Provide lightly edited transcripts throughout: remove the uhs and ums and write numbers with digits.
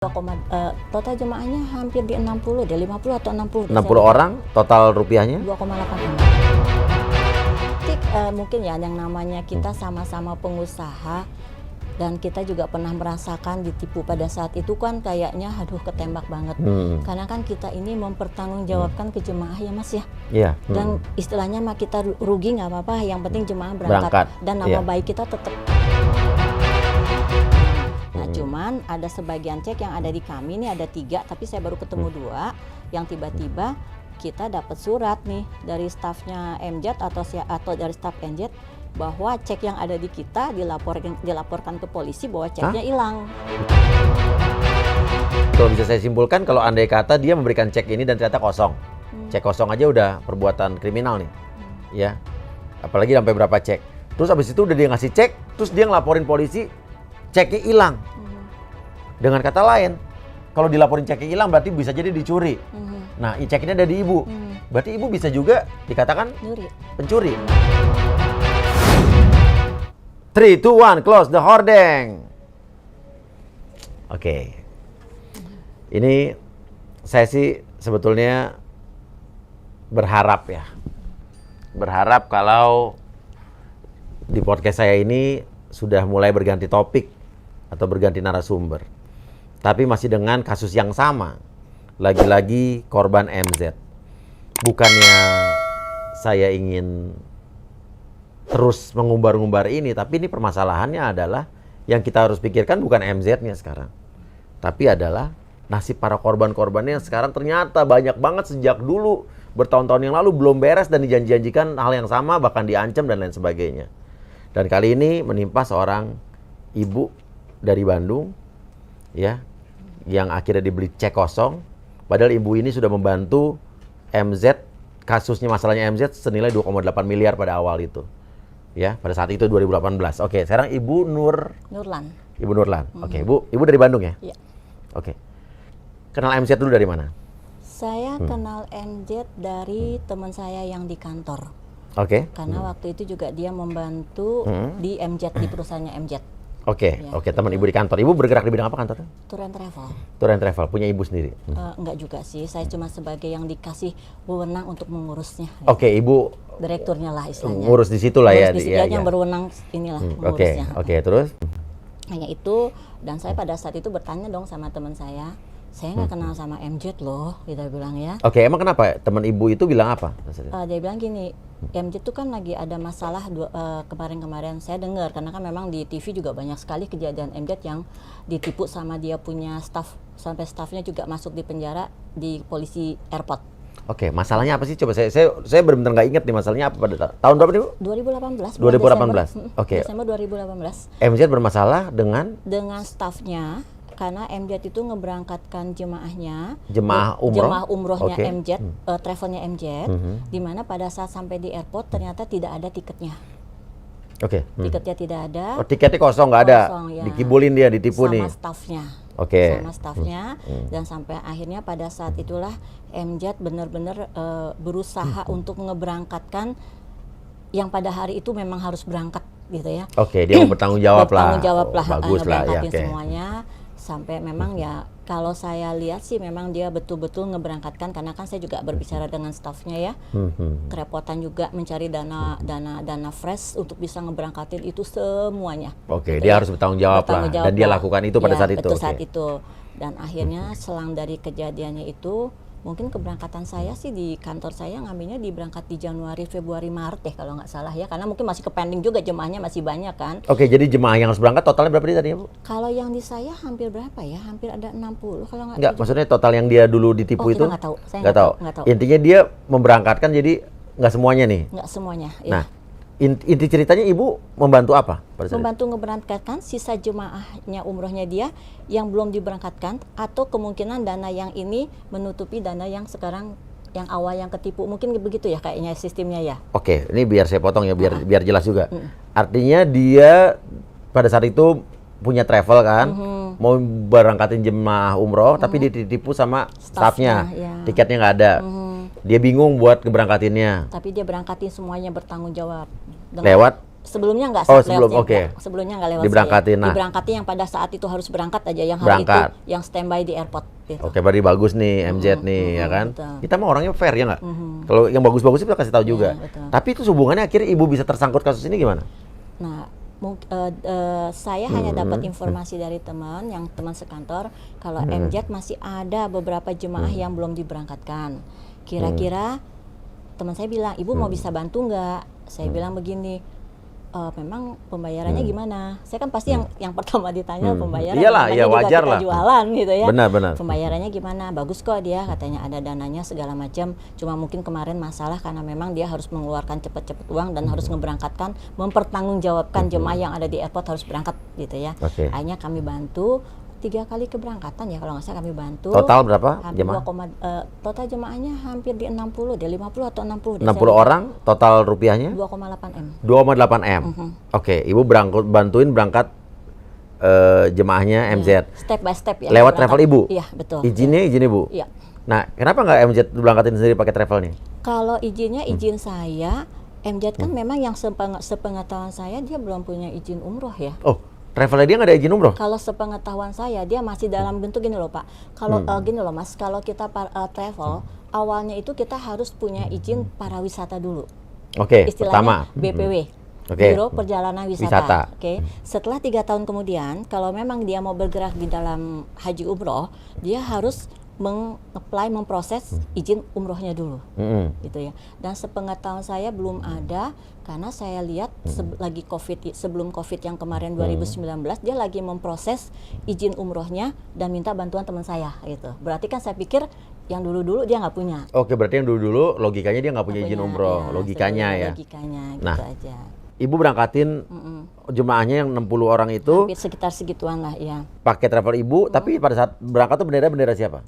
Total jemaahnya hampir di 60 deh, 50 atau 60. 60 orang total rupiahnya? 2,8. Mungkin ya yang namanya kita sama-sama pengusaha dan kita juga pernah merasakan ditipu pada saat itu kan kayaknya aduh ketembak banget. Karena kan kita ini mempertanggungjawabkan ke jemaah ya Mas ya. Iya. Dan istilahnya mah kita rugi nggak apa-apa, yang penting jemaah berangkat. Dan nama baik kita tetap. Nah, cuman ada sebagian cek yang ada di kami nih ada 3, tapi saya baru ketemu 2 yang tiba-tiba kita dapat surat nih dari stafnya MZ atau dari staf MZ bahwa cek yang ada di kita dilaporkan ke polisi bahwa ceknya hilang. Kalau bisa saya simpulkan, kalau andai kata dia memberikan cek ini dan ternyata kosong, cek kosong aja udah perbuatan kriminal nih, ya. Apalagi sampai berapa cek. Terus abis itu udah dia ngasih cek, terus dia ngelaporin polisi, ceknya hilang. Dengan kata lain, kalau dilaporin ceknya hilang berarti bisa jadi dicuri. Nah, ceknya ada di ibu. Berarti ibu bisa juga dikatakan pencuri. 3, 2, 1, close the hordeng. Oke. Ini saya sih sebetulnya berharap ya. Berharap kalau di podcast saya ini sudah mulai berganti topik atau berganti narasumber. Tapi masih dengan kasus yang sama. Lagi-lagi korban MZ. Bukannya saya ingin terus mengumbar-ngumbar ini, tapi ini permasalahannya adalah yang kita harus pikirkan bukan MZ-nya sekarang. Tapi adalah nasib para korban-korbannya yang sekarang ternyata banyak banget sejak dulu, bertahun-tahun yang lalu belum beres dan dijanjikan hal yang sama, bahkan diancam dan lain sebagainya. Dan kali ini menimpa seorang ibu dari Bandung, ya, yang akhirnya dibeli cek kosong, padahal ibu ini sudah membantu MZ, kasusnya masalahnya MZ senilai 2,8 miliar pada awal itu. Ya, pada saat itu 2018. Oke, sekarang Ibu Nurlan. Ibu Nurlan. Oke, Ibu dari Bandung ya? Iya. Oke. Kenal MZ dulu dari mana? Saya kenal MZ dari teman saya yang di kantor. Oke. Karena waktu itu juga dia membantu di MZ, di perusahaannya MZ. Oke, ya, oke, teman Ibu di kantor. Ibu bergerak di bidang apa kantornya? Tour and travel. Tour and travel, punya Ibu sendiri? Enggak juga sih, saya cuma sebagai yang dikasih wewenang untuk mengurusnya. Oke, Ibu direkturnya lah istilahnya. Ngurus di situ lah ya. Di situ yang berwenang inilah mengurusnya. Oke, terus? Hanya itu, dan saya pada saat itu bertanya dong sama teman saya nggak kenal sama MZ loh, kita bilang ya. Oke, emang kenapa? Teman Ibu itu bilang apa? Dia bilang gini, MZ itu kan lagi ada masalah kemarin-kemarin saya dengar, karena kan memang di TV juga banyak sekali kejadian MZ yang ditipu sama dia punya staff, sampai staffnya juga masuk di penjara di polisi airport. Oke, masalahnya apa sih? Coba saya benar-benar nggak ingat nih masalahnya apa pada tahun berapa nih, Bu? 2018. 2018. Oke. Desember 2018. MZ bermasalah dengan staffnya. Karena MZ itu ngeberangkatkan jemaah umrohnya MZ, travelnya MZ, di mana pada saat sampai di airport ternyata tidak ada tiketnya. Oke. Tiketnya tidak ada. Oh, tiketnya kosong, nggak ada. Ya. Dikibulin dia, ditipu sama nih. Sama staffnya. Oke. Sama staffnya, dan sampai akhirnya pada saat itulah MZ benar-benar berusaha untuk ngeberangkatkan yang pada hari itu memang harus berangkat gitu ya. Oke, dia mau bertanggung jawab lah. Bertanggung jawab lah, bagus lah ya. Semuanya. Sampai memang ya kalau saya lihat sih memang dia betul-betul ngeberangkatkan, karena kan saya juga berbicara dengan stafnya ya. Kerepotan juga mencari dana fresh untuk bisa ngeberangkatin itu semuanya. Oke, gitu dia harus bertanggung jawab lah. Dan dia lakukan itu pada saat itu. Betul, saat itu. Dan akhirnya selang dari kejadiannya itu, mungkin keberangkatan saya sih di kantor saya ngambilnya berangkat di Januari, Februari, Maret deh kalau nggak salah ya, karena mungkin masih pending juga, jemaahnya masih banyak kan. Oke, jadi jemaah yang harus berangkat totalnya berapa tadi ya, Bu? Kalau yang di saya hampir berapa ya? Hampir ada 60 kalau nggak. Enggak, maksudnya total yang dia dulu ditipu itu? Nggak tahu. Saya nggak tahu. Intinya dia memberangkatkan, jadi nggak semuanya nih? Nggak semuanya, ya. Nah, inti ceritanya Ibu membantu apa? Membantu ngeberangkatkan sisa jemaahnya umrohnya dia yang belum diberangkatkan, atau kemungkinan dana yang ini menutupi dana yang sekarang yang awal yang ketipu, mungkin begitu ya kayaknya sistemnya ya. Oke, ini biar saya potong ya, biar jelas juga. Artinya dia pada saat itu punya travel kan, mau berangkatin jemaah umroh, tapi ditipu sama staffnya, ya. Tiketnya nggak ada. Dia bingung buat keberangkatinnya. Tapi dia berangkatin semuanya, bertanggung jawab. Lewat Sebelumnya nggak Oh, saat sebelum, lewat oke. Sebelumnya nggak lewat Diberangkatin, saya. nah. Diberangkatin yang pada saat itu harus berangkat aja, yang hari Berangkat. itu yang standby di airport. Gitu. Oke, berarti bagus nih MZ nih, ya kan? betul. Kita mah orangnya fair ya nggak? Kalau yang bagus-bagus kita kasih tahu juga. betul. Tapi itu hubungannya akhirnya ibu bisa tersangkut kasus ini gimana? Nah, saya hanya dapat informasi dari teman sekantor kalau MZ masih ada beberapa jemaah yang belum diberangkatkan. Kira-kira teman saya bilang, ibu mau bisa bantu nggak? Saya bilang begini. Memang pembayarannya gimana? Saya kan pasti yang pertama ditanya pembayaran. Iyalah, ya juga wajar kita lah. jualan gitu ya. Benar. Pembayarannya gimana? Bagus kok dia, katanya ada dananya segala macam. Cuma mungkin kemarin masalah karena memang dia harus mengeluarkan cepat-cepat uang dan harus mempertanggungjawabkan jemaah yang ada di airport harus berangkat gitu ya. Oke. Akhirnya kami bantu 3 kali keberangkatan ya kalau nggak salah kami bantu. Total berapa Hampir jemaah? Total jemaahnya hampir di 60 deh, 50 atau 60 deh. 60 orang, total rupiahnya? 2,8 M. 2,8 M. Oke, ibu bantuin berangkat jemaahnya MZ. Step by step ya. Lewat berangkat. travel ibu? Iya, betul. Izinnya izin ibu? Iya. Nah, kenapa nggak MZ berangkatin sendiri pakai travel nih? Kalau izinnya izin saya, MZ kan memang yang sepengetahuan saya dia belum punya izin umroh ya. Oh, travelnya dia nggak ada izin umroh? Kalau sepengetahuan saya dia masih dalam bentuk gini loh Pak. Kalau gini loh Mas, kalau kita travel awalnya itu kita harus punya izin para wisata dulu. Oke, Istilahnya pertama. BPW. Oke. Biro Perjalanan Wisata. Oke. Setelah 3 tahun kemudian, kalau memang dia mau bergerak di dalam haji umroh, dia harus memproses izin umrohnya dulu, gitu ya. Dan sepengetahuan saya belum ada karena saya lihat sebelum COVID yang kemarin 2019 dia lagi memproses izin umrohnya dan minta bantuan teman saya, gitu. Berarti kan saya pikir yang dulu-dulu dia nggak punya. Oke, berarti yang dulu-dulu logikanya dia nggak punya izin umroh, ya, logikanya ya. Logikanya gitu Nah, aja. Ibu berangkatin jemaahnya yang 60 orang itu Hampir sekitar segituan lah ya. pakai travel ibu, tapi pada saat berangkat tuh bendera siapa?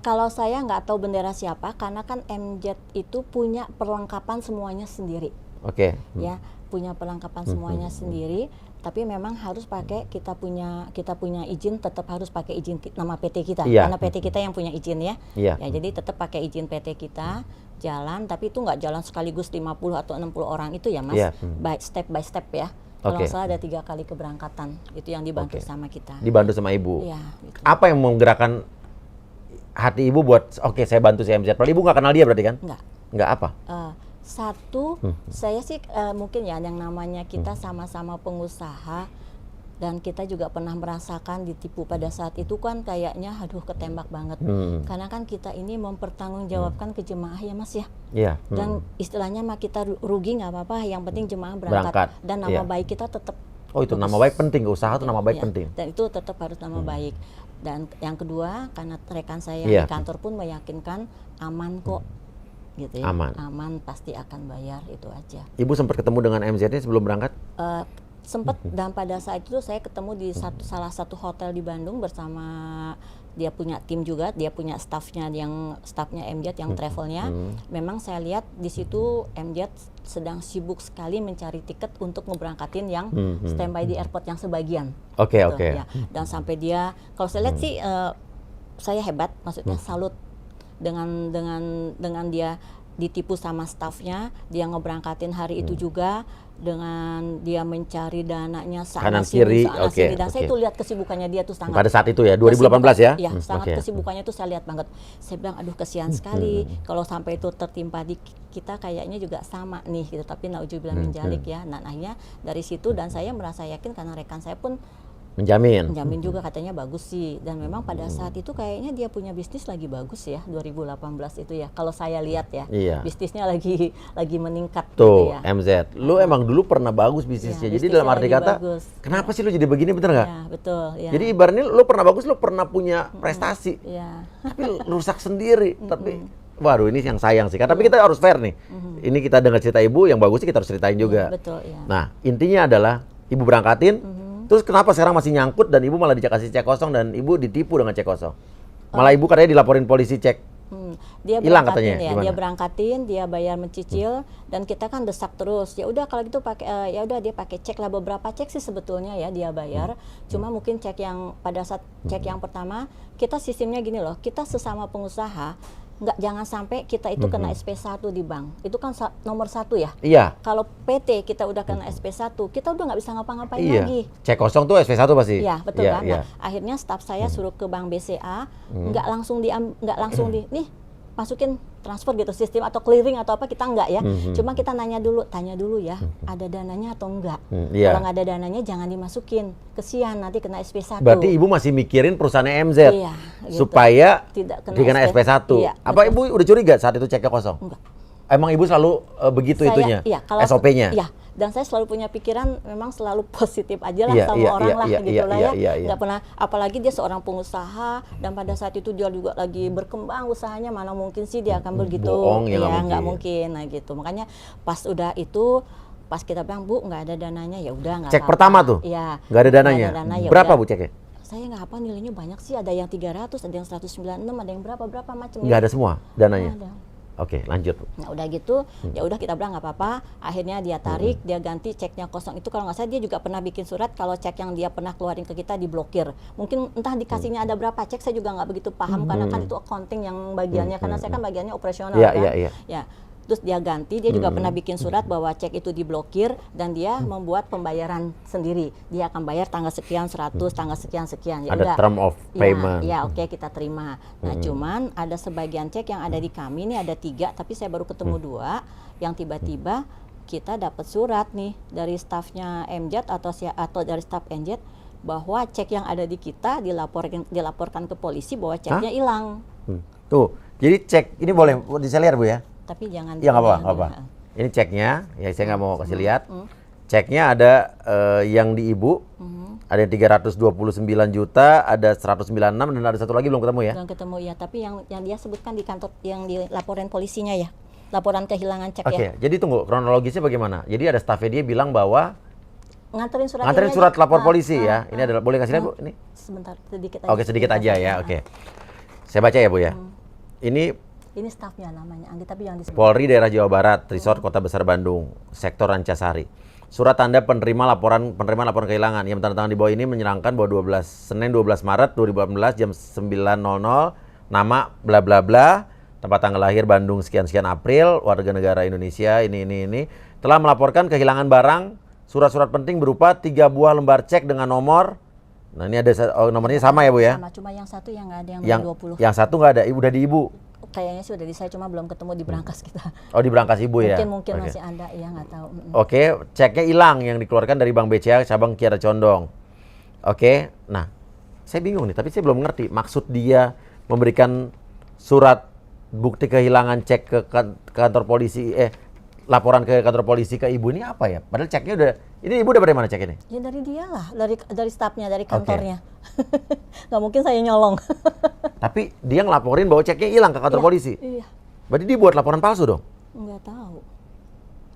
Kalau saya nggak tahu bendera siapa, karena kan MZ itu punya perlengkapan semuanya sendiri. Oke. Ya, punya perlengkapan semuanya sendiri. Tapi memang harus pakai kita punya izin, tetap harus pakai izin nama PT kita, Iya. karena PT kita yang punya izin ya. Iya. Ya, jadi tetap pakai izin PT kita jalan, tapi itu nggak jalan sekaligus 50 atau 60 orang itu ya Mas. Iya. Step by step ya. Kalau Oke. nggak salah ada 3 kali keberangkatan, itu yang dibantu sama kita. Dibantu sama ibu. Iya. Gitu. Apa yang menggerakkan hati ibu buat oke saya bantu si MZ? Padahal ibu nggak kenal dia berarti kan? Nggak apa? Satu, saya sih mungkin ya yang namanya kita sama-sama pengusaha dan kita juga pernah merasakan ditipu pada saat itu kan kayaknya aduh ketembak banget. Karena kan kita ini mempertanggungjawabkan ke jemaah ya Mas ya. Iya. Dan istilahnya mah kita rugi nggak apa-apa, yang penting jemaah berangkat. Dan nama baik kita tetap. Oh itu bagus. nama baik penting, usaha tuh nama baik Iya, penting. Dan itu tetap harus nama baik. Dan yang kedua, karena rekan saya Iya. di kantor pun meyakinkan aman kok, gitu ya. Aman pasti akan bayar, itu aja. Ibu sempat ketemu dengan MZ-nya sebelum berangkat? Sempat, dan pada saat itu saya ketemu di salah satu hotel di Bandung bersama dia punya tim juga, dia punya staffnya MZ yang travelnya. Memang saya lihat di situ MZ sedang sibuk sekali mencari tiket untuk ngeberangkatin yang standby di airport yang sebagian. Oke. Ya. Dan sampai dia, kalau saya lihat sih saya hebat, maksudnya salut dengan dia ditipu sama staffnya, dia ngeberangkatin hari itu juga dengan dia mencari dananya sana sini. Dan saya tuh lihat kesibukannya dia tuh sangat. Pada saat itu ya 2018 ya? Iya, sangat kesibukannya tuh saya lihat banget. Saya bilang aduh kesian sekali kalau sampai itu tertimpa di kita, kayaknya juga sama nih gitu. Tapi naudzubillah min dzalik ya. Nah, akhirnya dari situ dan saya merasa yakin karena rekan saya pun menjamin juga katanya bagus sih, dan memang pada saat itu kayaknya dia punya bisnis lagi bagus ya 2018 itu ya, kalau saya lihat ya. Bisnisnya lagi meningkat tuh gitu ya. MZ, lu emang dulu pernah bagus bisnisnya, jadi dalam arti kata bagus. Kenapa sih lu jadi begini, bener nggak? Ya, betul ya. Jadi ibaratnya lu pernah bagus, lu pernah punya prestasi, tapi lu rusak sendiri. Tapi waduh ini yang sayang sih, tapi kita harus fair nih. Ini kita dengar cerita ibu, yang bagus sih kita harus ceritain juga. Betul ya. Nah intinya adalah ibu berangkatin. Terus kenapa sekarang masih nyangkut dan ibu malah dikasih cek kosong dan ibu ditipu dengan cek kosong? Malah ibu katanya dilaporin polisi cek. Dia hilang berangkatin katanya. Ya, dia berangkatin, dia bayar mencicil dan kita kan desak terus. Ya udah kalau gitu pakai ya udah dia pakai cek lah, beberapa cek sih sebetulnya ya dia bayar. Cuma mungkin cek yang pada saat cek yang pertama kita sistemnya gini loh, kita sesama pengusaha nggak, jangan sampai kita itu kena SP1 di bank. Itu kan nomor 1 ya. Iya. Kalau PT kita udah kena SP1, kita udah nggak bisa ngapa-ngapain Iya. lagi. Cek kosong tuh SP1 pasti. Iya, betul kan. Iya. Nah, akhirnya staf saya suruh ke bank BCA, nggak langsung nih masukin transfer gitu sistem atau clearing atau apa, kita nggak ya. Cuma kita tanya dulu ya, ada dananya atau enggak. Iya. Kalau nggak ada dananya jangan dimasukin. Kesian nanti kena SP1. Berarti ibu masih mikirin perusahaannya MZ Iya, gitu. supaya Tidak kena dikena SP1. Iya, Apa betul. ibu udah curiga saat itu ceknya kosong? Enggak. Emang ibu selalu begitu itunya? Iya, kalau SOP-nya? Iya, dan saya selalu punya pikiran memang selalu positif aja lah Iya, sama iya, orang iya, lah iya, gitu iya, lah iya, ya. iya, iya. Nggak pernah, apalagi dia seorang pengusaha dan pada saat itu dia juga lagi berkembang usahanya, mana mungkin sih dia akan begitu. Bohong ya, Nggak mungkin. Nah gitu. Makanya pas udah itu, pas kita bilang, Bu, nggak ada dananya, ya udah nggak Cek apa-apa. pertama tuh? Iya. Nggak ada dananya? Nggak ada dana, ya Berapa udah. Bu ceknya? Saya nggak apa, nilainya banyak sih, ada yang 300, ada yang 196, ada yang berapa macam. Nggak ada semua dananya? Nggak ada. Oke, lanjut. Nah udah gitu, ya udah kita bilang nggak apa-apa. Akhirnya dia tarik, dia ganti ceknya kosong itu. Kalau nggak salah dia juga pernah bikin surat kalau cek yang dia pernah keluarin ke kita diblokir. Mungkin entah dikasihnya ada berapa cek, saya juga nggak begitu paham karena kan itu accounting yang bagiannya, karena saya kan bagiannya operasional Iya, kan. iya, iya. Ya. Terus dia ganti, dia juga pernah bikin surat bahwa cek itu diblokir dan dia membuat pembayaran sendiri. Dia akan bayar tanggal sekian 100, tanggal sekian. Ya Ada udah. term of payment. Ya oke, kita terima. Nah cuman ada sebagian cek yang ada di kami ini ada 3, tapi saya baru ketemu 2 yang tiba-tiba kita dapat surat nih dari stafnya MZ atau dari staf MZ bahwa cek yang ada di kita dilaporkan ke polisi bahwa ceknya hilang. Tuh, jadi cek ini boleh bisa lihat Bu ya? Tapi jangan. Ya nggak apa-apa. Ini ceknya, ya saya nggak mau kasih lihat. Ceknya ada yang di ibu, ada yang 329 juta, ada 196 dan ada satu lagi belum ketemu ya? Belum ketemu ya, tapi yang dia sebutkan di kantor yang di laporan polisinya ya, laporan kehilangan cek Oke, ya. jadi tunggu kronologisnya bagaimana? Jadi ada stafnya dia bilang bahwa Nganterin surat nganterin ini surat aja. lapor polisi ya. Ini adalah boleh kasih lihat Bu? Ini. Sebentar, sedikit aja. Oke, sedikit aja ya. Oke. Saya baca ya Bu ya. Ini stafnya namanya Anggi, tapi yang disebut. Polri Daerah Jawa Barat, Resort Kota Besar Bandung, Sektor Rancasari. Surat tanda penerima laporan kehilangan yang tanda tangan di bawah ini menyerangkan bahwa Senin 12 Maret 2018 jam 9.00, nama bla bla bla, tempat tanggal lahir Bandung sekian April, warga negara Indonesia ini telah melaporkan kehilangan barang, surat-surat penting berupa 3 buah lembar cek dengan nomor. Nah, ini ada nomornya sama ya Bu ya? Sama, cuma yang satu yang nggak ada Yang 20. Yang satu nggak ada, udah di ibu. Kayaknya sih udah di saya, cuma belum ketemu di brankas kita. Oh, di brankas ibu ya? Mungkin Oke. masih ada, ya nggak tahu. Oke, ceknya hilang yang dikeluarkan dari Bank BCA cabang Kiara Condong. Oke, nah saya bingung nih, tapi saya belum ngerti maksud dia memberikan surat bukti kehilangan cek ke kantor polisi, laporan ke kantor polisi ke ibu ini apa ya? Padahal ceknya udah, ini ibu udah dari mana cek ini? Ya dari dia lah, dari stafnya, dari kantornya. Nggak mungkin saya nyolong. Tapi dia ngelaporin bahwa ceknya hilang ke kantor polisi. Iya, Berarti dia buat laporan palsu dong? nggak tahu.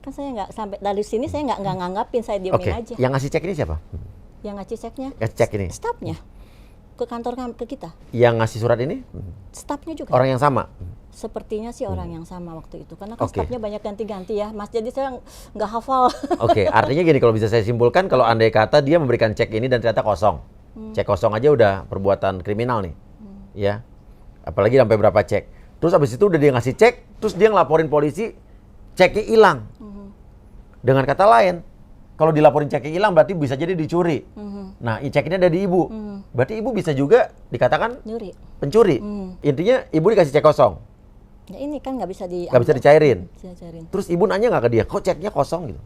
Kan saya nggak sampai dari sini, saya nggak nganggapin, saya diemin Oke, aja. yang ngasih cek ini siapa? Yang ngasih ceknya, Cek ini? stafnya ke kantor ke kita, Yang ngasih surat ini? stafnya juga. Orang yang sama? Sepertinya sih orang yang sama waktu itu, karena kan Oke. stafnya banyak ganti-ganti ya, Mas. Jadi saya nggak hafal. Oke, artinya gini, kalau bisa saya simpulkan, kalau andai kata dia memberikan cek ini dan ternyata kosong. Cek kosong aja udah perbuatan kriminal nih. Ya. Apalagi sampai berapa cek. Terus habis itu udah dia ngasih cek, terus dia ngelaporin polisi, ceknya hilang. Dengan kata lain, kalau dilaporin ceknya hilang berarti bisa jadi dicuri. Nah, cek ini ada di ibu. Berarti ibu bisa juga dikatakan Nyuri. pencuri. Intinya ibu dikasih cek kosong, Ya ini kan nggak bisa nggak bisa dicairin. dicairin. Terus ibu nanya nggak ke dia, kok ceknya kosong gitu?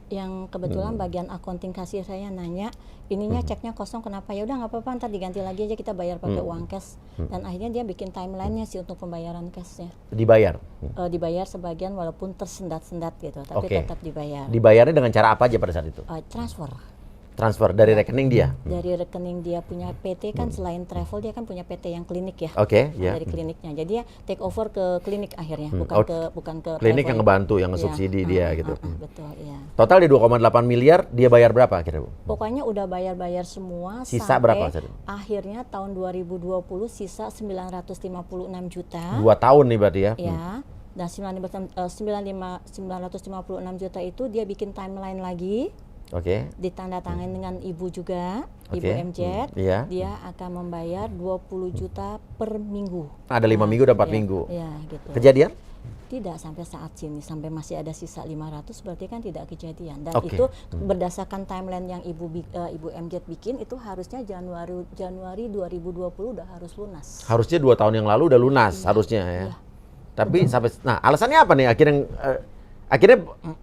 Yang kebetulan bagian accounting kasir saya nanya, ininya ceknya kosong kenapa? Ya udah nggak apa-apa, ntar diganti lagi aja, kita bayar pakai uang cash. Dan akhirnya dia bikin timelinenya sih untuk pembayaran cashnya. Dibayar. Dibayar sebagian walaupun tersendat-sendat gitu, tapi Oke. tetap dibayar. Dibayarnya dengan cara apa aja pada saat itu? Transfer Transfer dari rekening dia. dari rekening dia punya PT kan, selain travel dia kan punya PT yang klinik ya. Oke, ya. Dari kliniknya, jadi dia take over ke klinik akhirnya, Oh, bukan ke klinik yang travel. ngebantu, yang Iya. ngesubsidi dia gitu. Betul, iya. Total di 2,8 miliar dia bayar berapa akhirnya, Bu? Pokoknya udah bayar semua Sisa sampai berapa, Sir? akhirnya tahun 2020 sisa 956 juta. 2 tahun nih berarti ya. Ya. Dan 956 juta itu dia bikin timeline lagi, Oke. ditandatangani dengan ibu juga. Ibu Oke. MZ, Iya. dia akan membayar 20 juta per minggu. Ada 5 minggu dan 4 iya, minggu. Iya, gitu. Kejadian? Tidak sampai saat sini, sampai masih ada sisa 500 berarti kan tidak kejadian. Dan Oke. itu berdasarkan timeline yang Ibu MZ bikin itu harusnya Januari 2020 udah harus lunas. Harusnya 2 tahun yang lalu udah lunas harusnya ya. Iya. Tapi nah alasannya apa nih akhirnya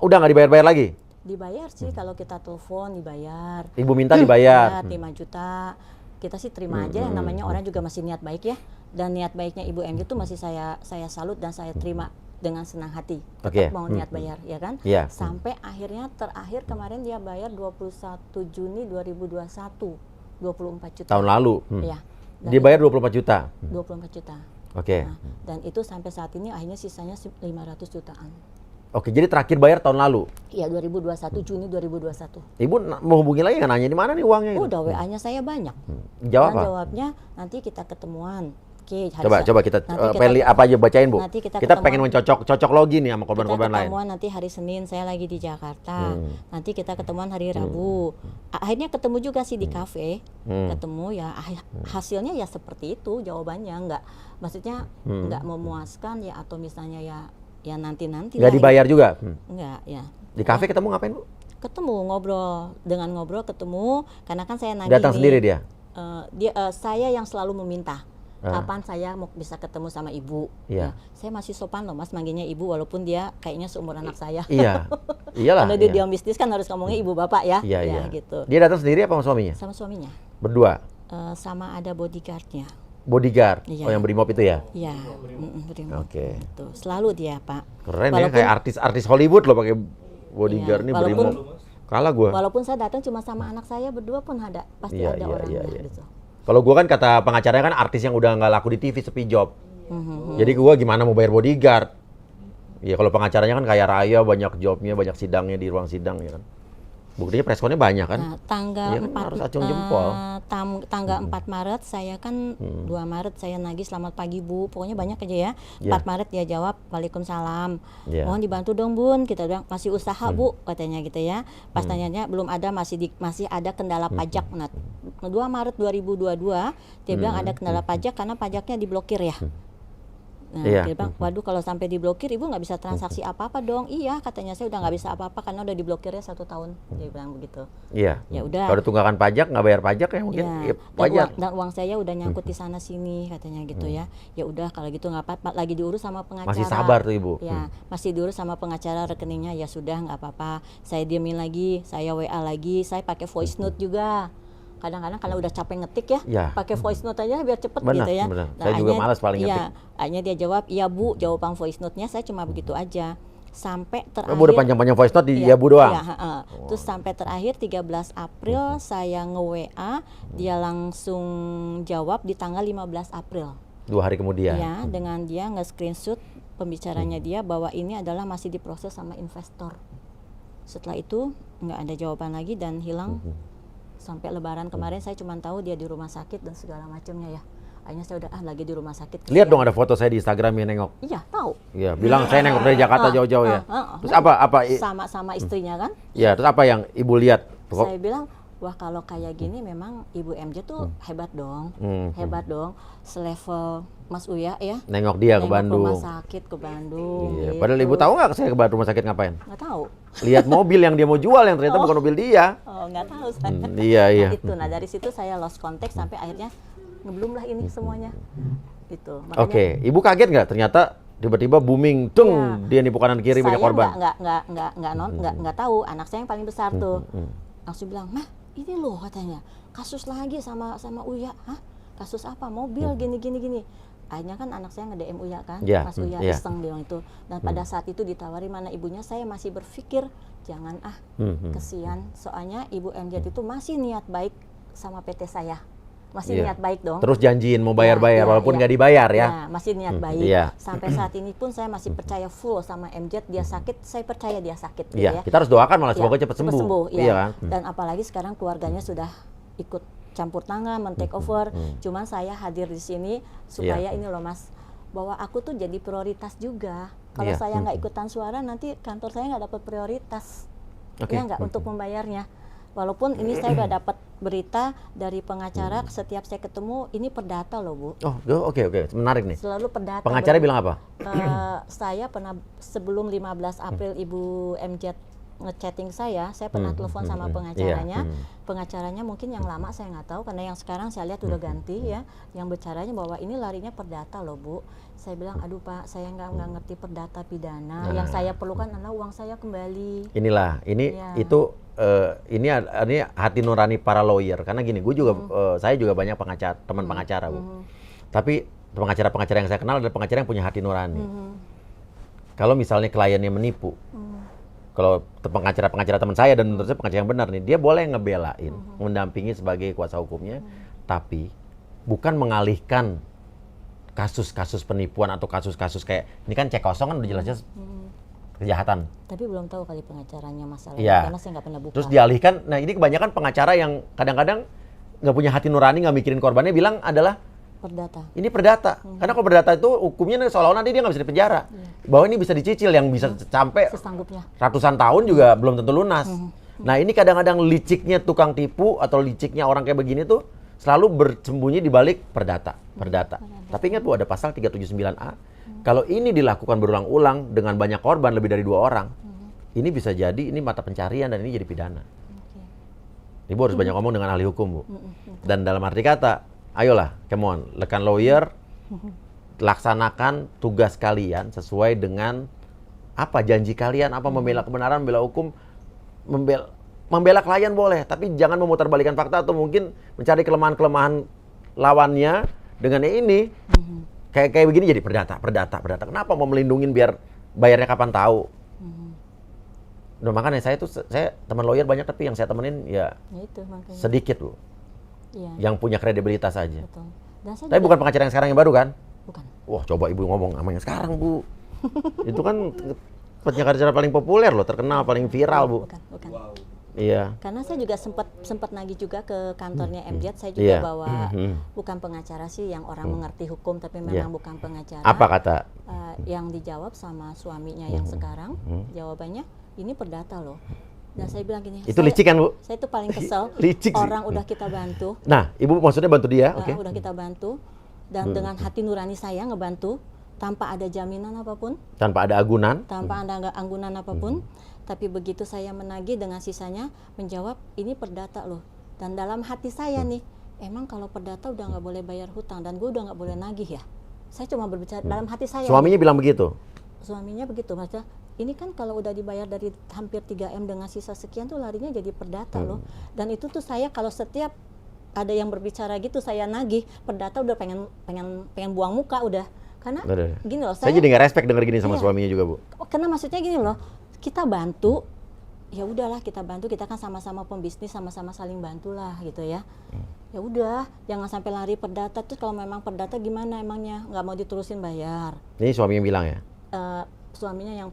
udah nggak dibayar-bayar lagi? Dibayar sih kalau kita telepon dibayar. Ibu minta dibayar. 5 juta. Kita sih terima aja, yang namanya orang juga masih niat baik ya. Dan niat baiknya Ibu MZ itu masih saya salut dan saya terima dengan senang hati. Oke. Tetap mau niat bayar, ya kan? Iya. Sampai akhirnya terakhir kemarin dia bayar 21 Juni 2021, 24 juta. Tahun lalu. Iya. Dan Dia bayar 24 juta. 24 juta. Oke. Nah, dan itu sampai saat ini akhirnya sisanya 500 jutaan. Oke, jadi terakhir bayar tahun lalu. Iya, 2021 Juni 2021. Ibu mau hubungi lagi nggak, nanya di mana nih uangnya? Gitu? Udah WA-nya saya banyak. Jawab Dan apa? jawabnya nanti kita ketemuan. Oke, Coba kita apa aja bacain, Bu. Nanti kita pengen cocok logi nih sama korban-korban lain. Kita ketemuan nanti hari Senin, saya lagi di Jakarta. Nanti kita ketemuan hari Rabu. Akhirnya ketemu juga sih di kafe. Ketemu ya hasilnya ya seperti itu jawabannya, maksudnya nggak memuaskan ya, atau misalnya ya nanti-nanti. Nggak dibayar juga? Nggak, ya. Di kafe ketemu ngapain, Bu? Ketemu ngobrol ketemu karena kan saya nagih. Datang sendiri dia? Saya yang selalu meminta. Kapan saya mau bisa ketemu sama ibu? Iya. Ya, saya masih sopan loh Mas manggilnya ibu walaupun dia kayaknya seumur anak saya. Iya, iyalah. Karena dia bisnis kan harus ngomongnya ibu bapak ya. Iya, iya. Gitu. Dia datang sendiri apa sama suaminya? Sama suaminya. Berdua? Sama ada bodyguardnya. Bodyguard? Iya. Oh yang brimob itu ya? Iya. Oke. Gitu. Selalu dia Pak. Keren ya, kayak artis Hollywood loh pakai bodyguard nih, walaupun- brimob. Kalah gua. Walaupun saya datang cuma sama anak saya berdua pun ada, pasti Iya, ada iya, orangnya iya. gitu. Kalau gua kan kata pengacaranya kan artis yang udah nggak laku di TV sepi job. Jadi gua gimana mau bayar bodyguard? Ya kalau pengacaranya kan kaya raya, banyak jobnya, banyak sidangnya di ruang sidang ya kan. Buktinya preskonnya banyak kan. Nah, tanggal Iya kan, 4 harus acung jempol. tanggal 4 Maret saya kan 2 Maret saya nagih selamat pagi Bu. Pokoknya banyak aja ya. Iya. 4 Maret dia jawab Waalaikumsalam. Iya. Mohon dibantu dong Bun. Kita bilang masih usaha Bu katanya gitu ya. Pas tanyanya belum ada, masih ada kendala pajak. Nah, 2 Maret 2022 dia bilang ada kendala pajak karena pajaknya diblokir ya. Nah, Iya. dia bilang, waduh kalau sampai diblokir ibu nggak bisa transaksi apa-apa dong. Iya katanya saya udah nggak bisa apa-apa karena udah diblokirnya 1 tahun. Dia bilang begitu. Iya. Ya udah. Kalau tunggakan pajak nggak bayar pajak ya mungkin Ya, ya, wajar. dan uang saya udah nyangkut di sana sini katanya gitu ya. Ya udah kalau gitu nggak apa-apa, lagi diurus sama pengacara. Masih sabar tuh Ibu. Ya, masih diurus sama pengacara rekeningnya, ya sudah nggak apa-apa. Saya diemin lagi, saya WA lagi, saya pakai voice note juga. Kadang-kadang kalau udah capek ngetik ya, Ya. pakai voice note aja biar cepet Benar, gitu ya. benar. Saya juga malas paling ngetik. Iya, akhirnya dia jawab, iya Bu, jawaban voice note-nya saya cuma begitu aja. Sampai terakhir. Bu udah panjang-panjang voice note di ya Bu doang. Iya, Terus sampai terakhir 13 April saya nge-WA, dia langsung jawab di tanggal 15 April. 2 hari kemudian. Ya, dengan dia nge-screenshot pembicaranya dia bahwa ini adalah masih diproses sama investor. Setelah itu nggak ada jawaban lagi dan hilang. Sampai Lebaran kemarin saya cuma tahu dia di rumah sakit dan segala macamnya ya. Akhirnya saya udah lagi di rumah sakit. Lihat dong ada foto saya di Instagram yang nengok. Iya, tahu. Iya, bilang saya nengok dari Jakarta jauh-jauh ya. Terus apa Sama istrinya kan? Iya, terus apa yang Ibu lihat? Saya bilang, wah kalau kayak gini memang Ibu MJ tuh hebat dong. Hebat dong. Selevel Mas Uya ya. Nengok dia ke Nengok Bandung. rumah sakit ke Bandung. Iya, gitu. padahal Ibu tahu nggak saya ke rumah sakit ngapain? Nggak tahu. Lihat mobil yang dia mau jual yang ternyata bukan mobil dia. Oh, nggak tahu saya. Iya, iya. Nah, dari situ saya lost contact sampai akhirnya ngebelum lah ini semuanya. Itu. Makanya Oke, Ibu kaget nggak ternyata tiba-tiba booming, tung, dia nipu kanan kiri banyak korban. Saya nggak tahu. Anak saya yang paling besar tuh. Langsung bilang, "Mah, ini loh," katanya. Kasus lagi sama Uya. Hah? Kasus apa? Mobil gini. Akhirnya kan anak saya nge-DM Uya kan, Ya, Mas Uya ya. iseng bilang itu. Dan pada saat itu ditawari mana ibunya, saya masih berpikir jangan kesian. Soalnya Ibu MJ itu masih niat baik sama PT saya, masih Iya. niat baik dong. Terus janjiin mau bayar-bayar Ya, walaupun ya. nggak dibayar ya. Ya, masih niat baik. Iya. Sampai saat ini pun saya masih percaya full sama MJ. Dia sakit, saya percaya dia sakit. Gitu Iya, ya. kita harus doakan malah Ya, semoga cepat sembuh. ya. Iya kan? Dan apalagi sekarang keluarganya sudah ikut campur tangan, men-take over. Cuman saya hadir di sini supaya ini loh Mas, bahwa aku tuh jadi prioritas juga. Kalau Iya. saya nggak ikutan suara, nanti kantor saya nggak dapat prioritas. Oke. Ya nggak untuk membayarnya. Walaupun ini saya udah dapat berita dari pengacara, setiap saya ketemu ini perdata loh Bu. Oh, oke, menarik nih. Selalu perdata. Pengacara bilang apa? Saya pernah sebelum 15 April Ibu MJ ngechatting saya pernah telepon sama pengacaranya. Pengacaranya mungkin yang lama saya nggak tahu, karena yang sekarang saya lihat udah ganti ya. Yang bicaranya bahwa ini larinya perdata loh Bu. Saya bilang, aduh Pak, saya nggak ngerti perdata pidana. Yang saya perlukan adalah uang saya kembali. Inilah, itu ini hati nurani para lawyer. Karena gini, gue juga saya juga banyak teman pengacara Bu. Tapi pengacara yang saya kenal adalah pengacara yang punya hati nurani. Kalau misalnya kliennya menipu, kalau pengacara teman saya dan menurut saya pengacara yang benar nih, dia boleh ngebelain, mendampingi sebagai kuasa hukumnya, tapi bukan mengalihkan kasus-kasus penipuan atau kasus-kasus kayak ini kan cek kosong kan udah jelas-jelas kejahatan. Tapi belum tahu kali pengacaranya masalahnya, karena saya nggak pernah buka. Terus dialihkan, nah ini kebanyakan pengacara yang kadang-kadang nggak punya hati nurani, nggak mikirin korbannya, bilang adalah perdata. Ini perdata. Karena kalau perdata itu hukumnya seolah-olah nanti dia nggak bisa dipenjara. Bahwa ini bisa dicicil, yang bisa sampai sesanggupnya. Ratusan tahun juga belum tentu lunas. Nah ini kadang-kadang liciknya tukang tipu atau liciknya orang kayak begini tuh selalu bersembunyi di balik perdata. Tapi ingat Bu, ada pasal 379A. Kalau ini dilakukan berulang-ulang dengan banyak korban, lebih dari 2 orang, ini bisa jadi ini mata pencarian dan ini jadi pidana. Ibu harus banyak ngomong dengan ahli hukum Bu. Dan dalam arti kata, ayolah, come on, rekan lawyer, laksanakan tugas kalian sesuai dengan apa janji kalian, apa membela kebenaran, membela hukum, membela klien boleh, tapi jangan memutarbalikan fakta atau mungkin mencari kelemahan-kelemahan lawannya dengan ini. Kayak begini jadi perdata. Kenapa mau melindungin biar bayarnya kapan tahu? Nah, makanya saya teman lawyer banyak, tapi yang saya temenin ya itu, sedikit Bu. Iya. Yang punya kredibilitas aja. Betul. Tapi bukan pengacara yang sekarang yang baru kan? Bukan. Wah, coba Ibu ngomong sama yang sekarang Bu. Itu kan pengacara paling populer loh, terkenal, paling viral Bu. Bukan. Wow. Iya. Karena saya juga sempat nagih juga ke kantornya MJ. Saya juga bawa bukan pengacara sih yang orang mengerti hukum, tapi memang bukan pengacara. Apa kata? Yang dijawab sama suaminya yang sekarang, jawabannya ini perdata loh. Dan saya bilang gini, itu licik kan Bu? Saya itu paling kesel. Licik orang udah kita bantu. Nah, Ibu maksudnya bantu dia? Oke. Udah kita bantu dan dengan hati nurani saya ngebantu tanpa ada jaminan apapun. Tanpa ada agunan? Tanpa ada agunan apapun. Tapi begitu saya menagih, dengan sisanya menjawab ini perdata loh. Dan dalam hati saya nih, emang kalau perdata udah nggak boleh bayar hutang dan gue udah nggak boleh nagih ya. Saya cuma berbicara dalam hati saya. Suaminya bilang begitu? Suaminya begitu, maksudnya ini kan kalau udah dibayar dari hampir 3M dengan sisa sekian tuh larinya jadi perdata loh. Dan itu tuh saya kalau setiap ada yang berbicara gitu saya nagih, perdata udah pengen buang muka udah. Karena gini loh, saya jadi nggak respect denger gini sama suaminya juga Bu. Karena maksudnya gini loh, kita bantu, ya udahlah kita bantu, kita kan sama-sama pembisnis, sama-sama saling bantulah gitu ya. Ya udah, jangan sampai lari perdata. Terus kalau memang perdata gimana emangnya, nggak mau diterusin bayar? Ini suaminya bilang ya? Suaminya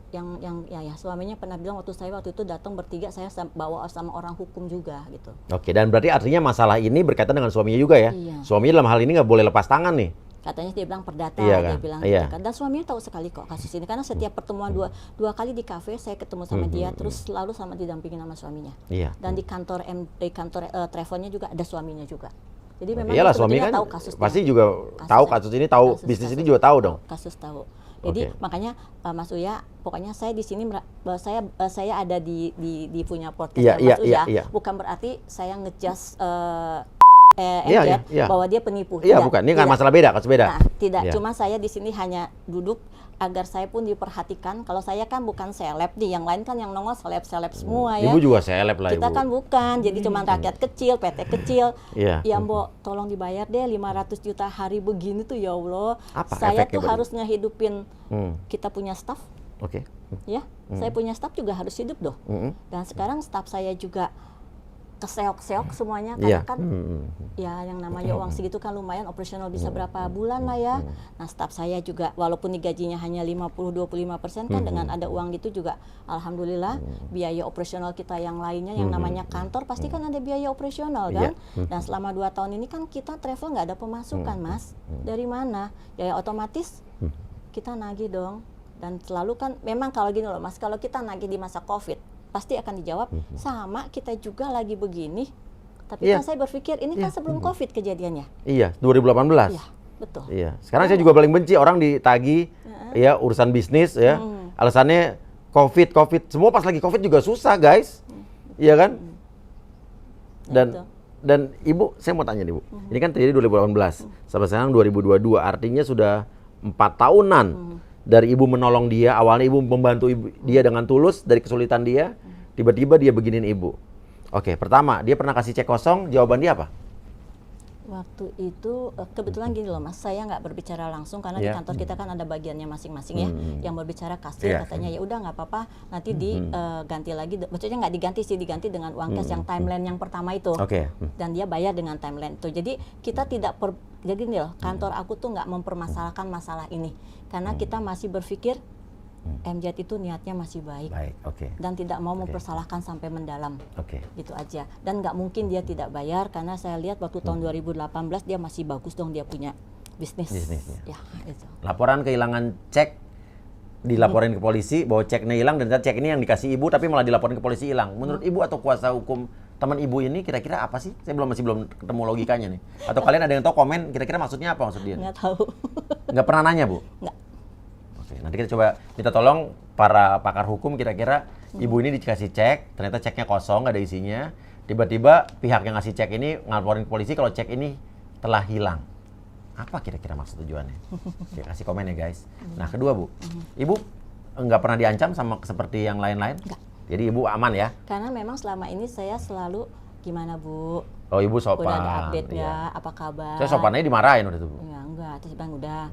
suaminya pernah bilang waktu itu datang bertiga, saya bawa sama orang hukum juga gitu. Oke, dan berarti artinya masalah ini berkaitan dengan suaminya juga ya? Iya. Suaminya dalam hal ini nggak boleh lepas tangan nih? Katanya dia bilang perdata, iya kan? Dia bilang gitu kan. Dan suaminya tahu sekali kok kasus ini, karena setiap pertemuan dua kali di kafe saya ketemu sama dia, terus selalu didampingin sama suaminya. Iya. Dan di kantor travelnya juga ada suaminya juga. Jadi memang iyalah, suami kan tahu kasusnya. pasti juga tahu kasus ini, tahu bisnis ini juga tahu dong. Kasus tahu. Jadi makanya Mas Uya, pokoknya saya di sini saya ada di punya podcast Mas Uya. Bukan berarti saya ngejudge bahwa dia penipu. Iya, bukan. Ini kan masalah beda, kasus beda. Nah, tidak. Cuma saya di sini hanya duduk agar saya pun diperhatikan. Kalau saya kan bukan seleb nih, yang lain kan yang nongol seleb semua ya. Ibu juga seleb lah Ibu. Kita kan bukan, jadi cuma rakyat kecil, PT kecil. Ya Mbok, tolong dibayar deh 500 juta hari begini tuh ya Allah. Apa saya tuh harus ngehidupin kita punya staff. Oke. Ya, saya punya staff juga harus hidup doh. Dan sekarang staff saya juga keseok-seok semuanya, karena kan ya yang namanya uang segitu kan lumayan, operasional bisa berapa bulan lah ya. Nah staff saya juga walaupun gajinya hanya 50-25% kan dengan ada uang gitu juga alhamdulillah biaya operasional kita yang lainnya yang namanya kantor pasti kan ada biaya operasional kan. Dan selama 2 tahun ini kan kita travel nggak ada pemasukan Mas, dari mana? Ya otomatis kita nagih dong. Dan selalu kan memang kalau gini loh Mas, kalau kita nagih di masa COVID pasti akan dijawab, sama kita juga lagi begini. Tapi Iya. kan saya berpikir ini kan sebelum COVID kejadiannya. Iya, 2018. Iya, betul. Iya. Sekarang saya juga paling benci orang ditagi ya urusan bisnis ya. Alasannya COVID. Semua pas lagi COVID juga susah, guys. Iya kan? Dan Ibu, saya mau tanya nih, Bu. Ini kan terjadi 2018. Sampai sekarang 2022, artinya sudah 4 tahunan dari Ibu menolong dia. Awalnya Ibu membantu dia dengan tulus dari kesulitan dia. Tiba-tiba dia beginin Ibu. Oke, pertama, dia pernah kasih cek kosong, jawaban dia apa? Waktu itu kebetulan gini loh Mas, saya nggak berbicara langsung karena di kantor kita kan ada bagiannya masing-masing ya, yang berbicara kasir katanya ya udah nggak apa-apa nanti diganti lagi, maksudnya nggak diganti sih, diganti dengan uang cash yang timeline yang pertama itu, dan dia bayar dengan timeline itu. Jadi kita tidak jadi nih loh, kantor aku tuh nggak mempermasalahkan masalah ini karena kita masih berpikir MZ itu niatnya masih baik, dan tidak mau mempersalahkan sampai mendalam, gitu aja. Dan nggak mungkin dia tidak bayar karena saya lihat waktu tahun 2018 dia masih bagus dong, dia punya bisnisnya. Ya, itu. Laporan kehilangan cek dilaporin ke polisi bahwa ceknya hilang dan cek ini yang dikasih Ibu tapi malah dilaporin ke polisi hilang. Menurut Ibu atau kuasa hukum teman Ibu ini kira-kira apa sih? Saya masih belum ketemu logikanya nih. Atau kalian ada yang tahu komen kira-kira maksudnya apa maksud dia? Nggak tahu. Nggak pernah nanya, Bu? Nggak. Nanti kita coba minta tolong para pakar hukum, kira-kira Ibu ini dikasih cek, ternyata ceknya kosong, nggak ada isinya. Tiba-tiba pihak yang ngasih cek ini ngelaporin ke polisi kalau cek ini telah hilang. Apa kira-kira maksud tujuannya? Oke, kasih komen ya guys. Nah kedua Bu, Ibu nggak pernah diancam sama seperti yang lain-lain? Nggak. Jadi Ibu aman ya? Karena memang selama ini saya selalu gimana Bu? Oh Ibu sopan. Udah ada update nggak? Apa kabar? Saya sopannya dimarahin waktu itu Bu. Ya enggak, terus bilang udah.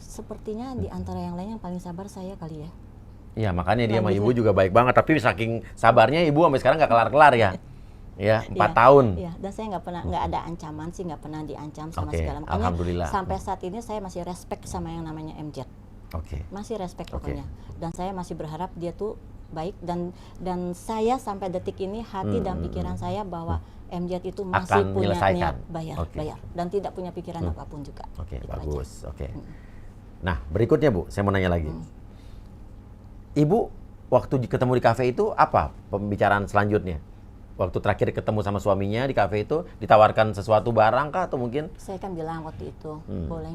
Sepertinya di antara yang lain yang paling sabar saya kali ya. Iya, makanya dia sama Ibu juga baik banget. Tapi saking sabarnya Ibu sampai sekarang nggak kelar-kelar ya. Ya, 4 tahun. Iya, dan saya nggak pernah, nggak ada ancaman sih, nggak pernah diancam sama segala. Makanya alhamdulillah. sampai saat ini saya masih respect sama yang namanya MZ. Masih respect pokoknya. Dan saya masih berharap dia tuh baik, dan saya sampai detik ini hati dan pikiran saya bahwa MZ itu masih akan punya menyelesaikan. niat bayar dan tidak punya pikiran apapun juga. Oke, Gitu bagus. aja. Nah, berikutnya Bu, saya mau nanya lagi. Ibu waktu ketemu di kafe itu apa pembicaraan selanjutnya? Waktu terakhir ketemu sama suaminya di kafe itu ditawarkan sesuatu barang kah atau mungkin? Saya kan bilang waktu itu, boleh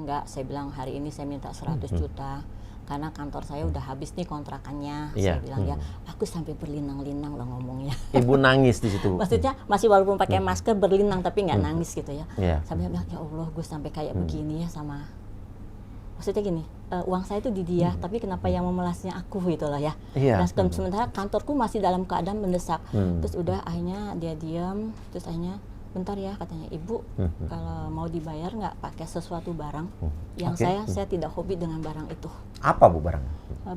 nggak? Saya bilang hari ini saya minta 100 juta. Karena kantor saya udah habis nih kontrakannya. Saya bilang ya, aku sampai berlinang-linang loh ngomongnya. Ibu nangis di situ. Maksudnya masih walaupun pakai masker berlinang tapi nggak nangis gitu ya. Yeah. Sampai bilang ya Allah, gue sampai kayak begini ya sama. Maksudnya gini, uang saya itu di dia, tapi kenapa yang memelasnya aku gitu loh ya. Yeah. Dan sementara kantorku masih dalam keadaan mendesak. Terus udah akhirnya dia diam, terus akhirnya bentar ya katanya, Ibu kalau mau dibayar nggak pakai sesuatu barang yang saya tidak hobi dengan barang itu. Apa Bu barang?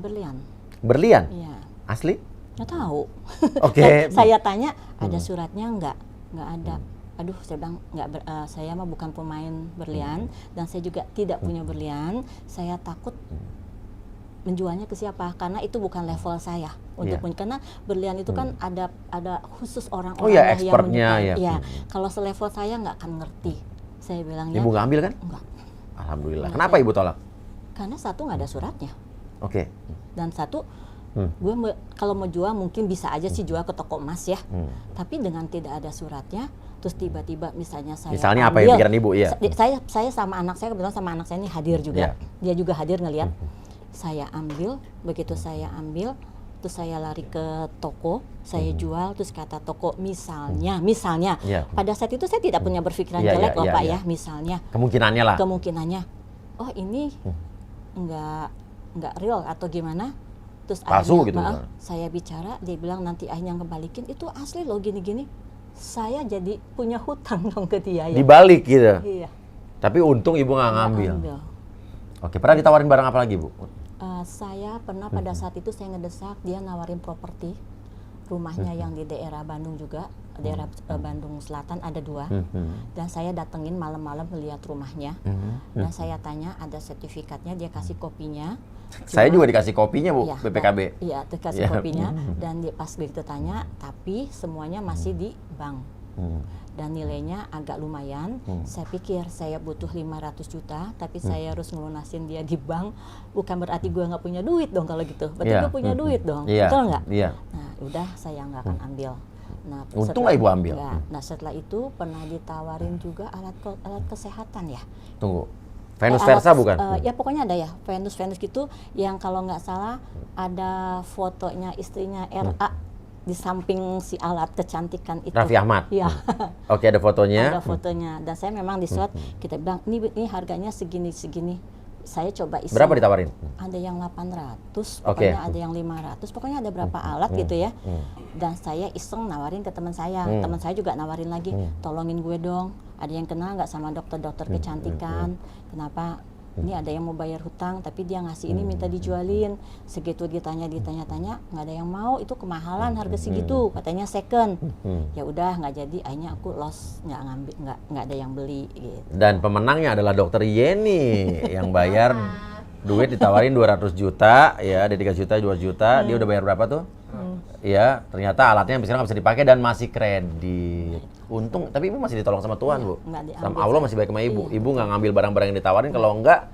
Berlian. Berlian? Iya. Asli? Nggak tahu. Saya tanya ada suratnya nggak ada. Aduh, saya bilang saya mah bukan pemain berlian dan saya juga tidak punya berlian. Saya takut menjualnya ke siapa, karena itu bukan level saya untuk karena berlian itu kan ada khusus orang-orang yang expertnya ya. Kalau selevel saya nggak akan ngerti. Saya bilangnya. Ibu nggak ambil kan? Enggak. Alhamdulillah. Kenapa Ibu tolak? Karena satu nggak ada suratnya. Oke. Dan satu, gue kalau mau jual mungkin bisa aja sih jual ke toko emas ya. Tapi dengan tidak ada suratnya, terus tiba-tiba misalnya saya apa yang pikiran Ibu ya? Saya sama anak saya, kebetulan sama anak saya ini hadir juga. Dia juga hadir ngelihat. Saya ambil, begitu saya ambil, terus saya lari ke toko, saya jual, terus kata toko misalnya, pada saat itu saya tidak punya berpikiran jelek loh Pak ya, misalnya. Kemungkinannya, oh ini nggak real atau gimana? Terus palsu gitu. Saya bicara, dia bilang nanti akhirnya kembalikin, itu asli loh gini-gini. Saya jadi punya hutang dong ke dia ya. Dibalik gitu. Iya. Tapi untung Ibu nggak ngambil. Oke, pernah ditawarin barang apa lagi Bu? Saya pernah pada saat itu saya ngedesak dia nawarin properti rumahnya yang di daerah Bandung juga, daerah Bandung Selatan ada 2, dan saya datengin malam-malam melihat rumahnya, dan saya tanya ada sertifikatnya, dia kasih kopinya. Saya juga dikasih kopinya Bu, BPKB. Iya, dikasih kopinya, dan pas begitu tanya, tapi semuanya masih di bank. dan nilainya agak lumayan. Saya pikir saya butuh 500 juta, tapi saya harus ngelunasin dia di bank. Bukan berarti gue nggak punya duit dong kalau gitu. Berarti gue punya duit dong, betul nggak? Nah, udah saya nggak akan ambil. Nah, untung nggak Ibu ambil. Nah, setelah itu pernah ditawarin juga alat kesehatan ya. Tunggu, Venus Versa bukan? Ya pokoknya ada ya, Venus gitu yang kalau nggak salah ada fotonya istrinya RA di samping si alat kecantikan itu. Raffi Ahmad? Iya. Oke, ada fotonya? Ada fotonya, dan saya memang di slot, kita bilang, ini harganya segini. Saya coba isi. Berapa ditawarin? Ada yang 800, pokoknya ada yang 500, pokoknya ada berapa alat gitu ya. Dan saya iseng nawarin ke teman saya, teman saya juga nawarin lagi, tolongin gue dong, ada yang kenal nggak sama dokter-dokter kecantikan, kenapa ini ada yang mau bayar hutang tapi dia ngasih ini minta dijualin, segitu ditanya-tanya nggak ada yang mau, itu kemahalan harga segitu, katanya second. Ya udah nggak jadi, akhirnya aku loss, nggak ada yang beli gitu. Dan pemenangnya adalah dokter Yeni yang bayar duit ditawarin 200 juta, ya ada 3 juta, 2 juta, dia udah bayar berapa tuh? Ya, ternyata alatnya yang nggak bisa dipakai dan masih kredit. Untung, tapi Ibu masih ditolong sama Tuhan, Bu. Sama Allah masih baik sama Ibu. Ibu nggak ngambil barang-barang yang ditawarin, kalau enggak,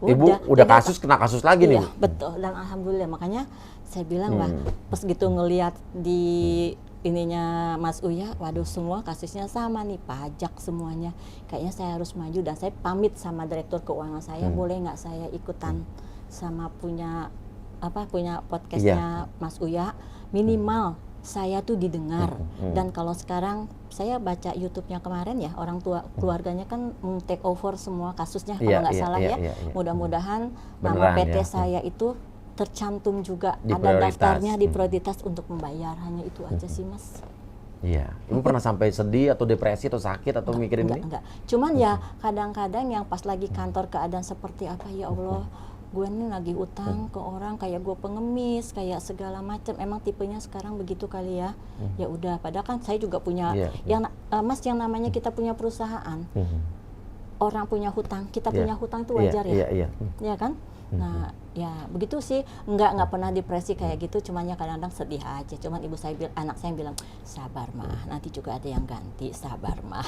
Ibu udah kena kasus lagi nih, Bu. Betul, dan alhamdulillah, makanya saya bilang, wah, pas gitu ngelihat di ininya Mas Uya, waduh semua kasusnya sama nih, pajak semuanya. Kayaknya saya harus maju, dan saya pamit sama direktur keuangan saya, boleh nggak saya ikutan sama punya podcastnya Mas Uya, minimal saya tuh didengar. Dan kalau sekarang saya baca YouTube-nya kemarin ya, orang tua keluarganya kan take over semua kasusnya kalau nggak salah ya. Mudah-mudahan nama PT saya itu tercantum juga, ada daftarnya di prioritas untuk membayar, hanya itu aja sih Mas. Iya, Ibu pernah sampai sedih atau depresi atau sakit atau mikirin ini? Enggak. Cuman ya kadang-kadang yang pas lagi kantor keadaan seperti apa, ya Allah, gue nih lagi utang ke orang, kayak gue pengemis, kayak segala macam. Emang tipenya sekarang begitu kali ya. Ya udah, padahal kan saya juga punya Mas, yang namanya kita punya perusahaan. Orang punya hutang, kita punya hutang itu wajar ya. Iya kan? Nah, ya begitu sih. Nggak pernah depresi kayak gitu, cuman ya kadang-kadang sedih aja. Cuman anak saya bilang, sabar mah, nanti juga ada yang ganti, sabar mah.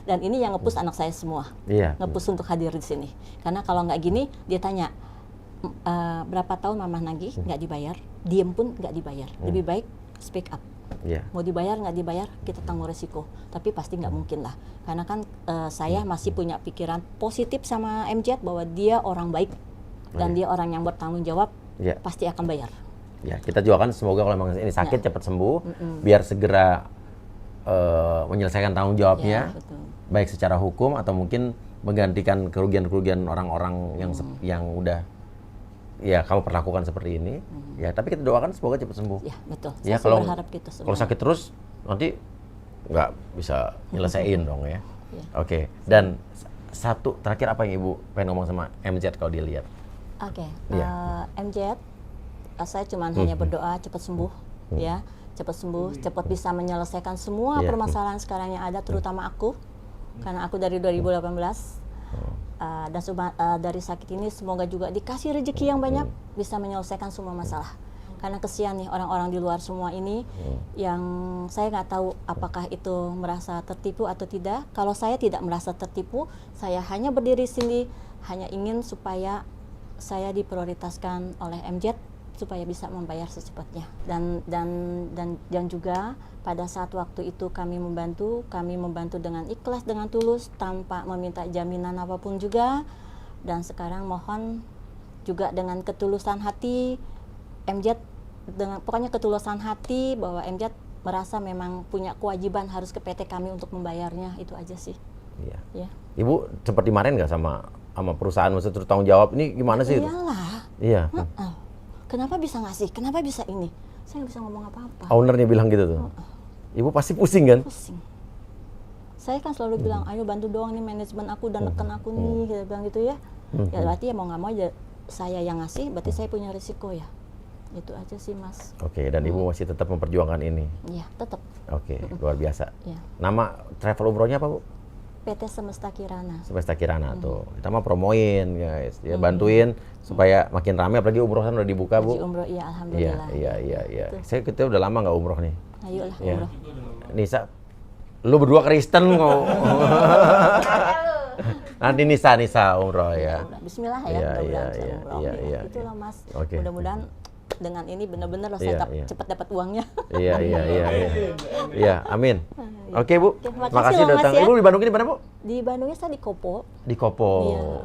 Dan ini yang nge-push anak saya semua. Nge-push untuk hadir di sini. Karena kalau nggak gini, dia tanya, berapa tahun mama nagih nggak dibayar, diem pun nggak dibayar, lebih baik speak up. Mau dibayar nggak dibayar, kita tanggung resiko, tapi pasti nggak mungkin lah, karena kan saya masih punya pikiran positif sama MZ bahwa dia orang baik dan dia orang yang bertanggung jawab, pasti akan bayar. Ya, kita juga kan semoga kalau memang ini sakit cepat sembuh, biar segera menyelesaikan tanggung jawabnya, baik secara hukum atau mungkin menggantikan kerugian-kerugian orang-orang yang udah kamu perlakukan seperti ini. Ya, tapi kita doakan semoga cepat sembuh. Ya, betul. Ya, saya berharap gitu semua. Kalau sakit terus nanti nggak bisa nyelesain dong ya. Oke. Dan satu terakhir, apa yang Ibu pengen ngomong sama MZ kalau dilihat? Oke. MZ, saya cuma hanya berdoa cepat sembuh, ya, cepat sembuh, cepat bisa menyelesaikan semua permasalahan sekarang yang ada, terutama aku, karena aku dari 2018. Dan dari sakit ini semoga juga dikasih rezeki yang banyak, bisa menyelesaikan semua masalah. Karena kesian nih orang-orang di luar semua ini, yang saya nggak tahu apakah itu merasa tertipu atau tidak. Kalau saya tidak merasa tertipu, saya hanya berdiri sini, hanya ingin supaya saya diprioritaskan oleh MZ supaya bisa membayar secepatnya. Dan juga pada saat waktu itu kami membantu dengan ikhlas, dengan tulus, tanpa meminta jaminan apapun juga. Dan sekarang mohon juga dengan ketulusan hati MZ, pokoknya ketulusan hati bahwa MZ merasa memang punya kewajiban harus ke PT kami untuk membayarnya, itu aja sih. Iya. Ibu sempat dimarahin nggak sama perusahaan, maksudnya tanggung jawab ini gimana sih? Iyalah. Iya. Kenapa bisa ngasih? Kenapa bisa ini? Saya nggak bisa ngomong apa-apa. Ownernya bilang gitu tuh. Ibu pasti pusing kan? Pusing. Saya kan selalu bilang, ayo bantu doang nih manajemen aku dan neken aku nih, kita bilang gitu ya. Ya berarti ya mau nggak mau aja saya yang ngasih, berarti saya punya risiko ya. Itu aja sih Mas. Oke, dan Ibu masih tetap memperjuangkan ini? Iya, tetap. Oke, luar biasa. Ya. Nama travel umrohnya apa, Bu? PT Semesta Kirana. Semesta Kirana tuh. Kita mah promoin guys, ya bantuin supaya makin ramai, apalagi umroh kan udah dibuka, Bu. Umroh, iya alhamdulillah. Iya. Kita udah lama nggak umroh nih. Ayolah ya. umroh. Nisa, Lu berdua Kristen kok. Nanti Nisa umroh ya. Bismillah ya, Iya, mudah-mudahan bisa iya, umroh. iya, Ya, iya, itulah Mas. Oke. Mudah-mudahan dengan ini benar-benar Iya, saya iya. cepat dapat uangnya. Iya. Iya, amin. Oke, Bu. Oke, Terima makasih kasih loh, Mas, datang. ya. Ibu di Bandung ini di mana, Bu? Di Bandungnya saya di Kopo. Di Kopo.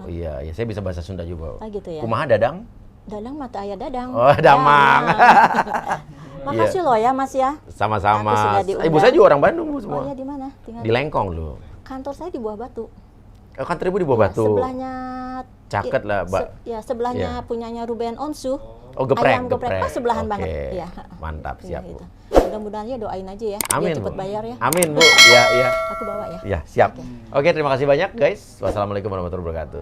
Iya. Iya, saya bisa bahasa Sunda juga. Ah, gitu ya. Kumaha dadang? Dadang mata ayah dadang. Oh, damang. Makasih loh ya Mas ya. Aku Sama-sama. sudah diundang. Ibu saya juga orang Bandung, Bu, Oh semua. iya di mana? Tinggal Di Lengkong lu. kantor saya di Buah Batu. Oh, kan Ibu di Buah Ya, Batu. sebelahnya Caket lah, Mbak. sebelahnya Iya. punyanya Ruben Onsu. Oh, geprek, Ayam geprek. Oh, sebelahan Oke. banget. Iya. Mantap, Iya, siap, Bu. gitu. Mudah-mudahan ya doain aja ya. Amin, Biar cepet Bu. bayar ya. Amin, Bu. Iya. Aku bawa ya. Ya, siap. Oke, terima kasih banyak, guys. Wassalamualaikum warahmatullahi wabarakatuh.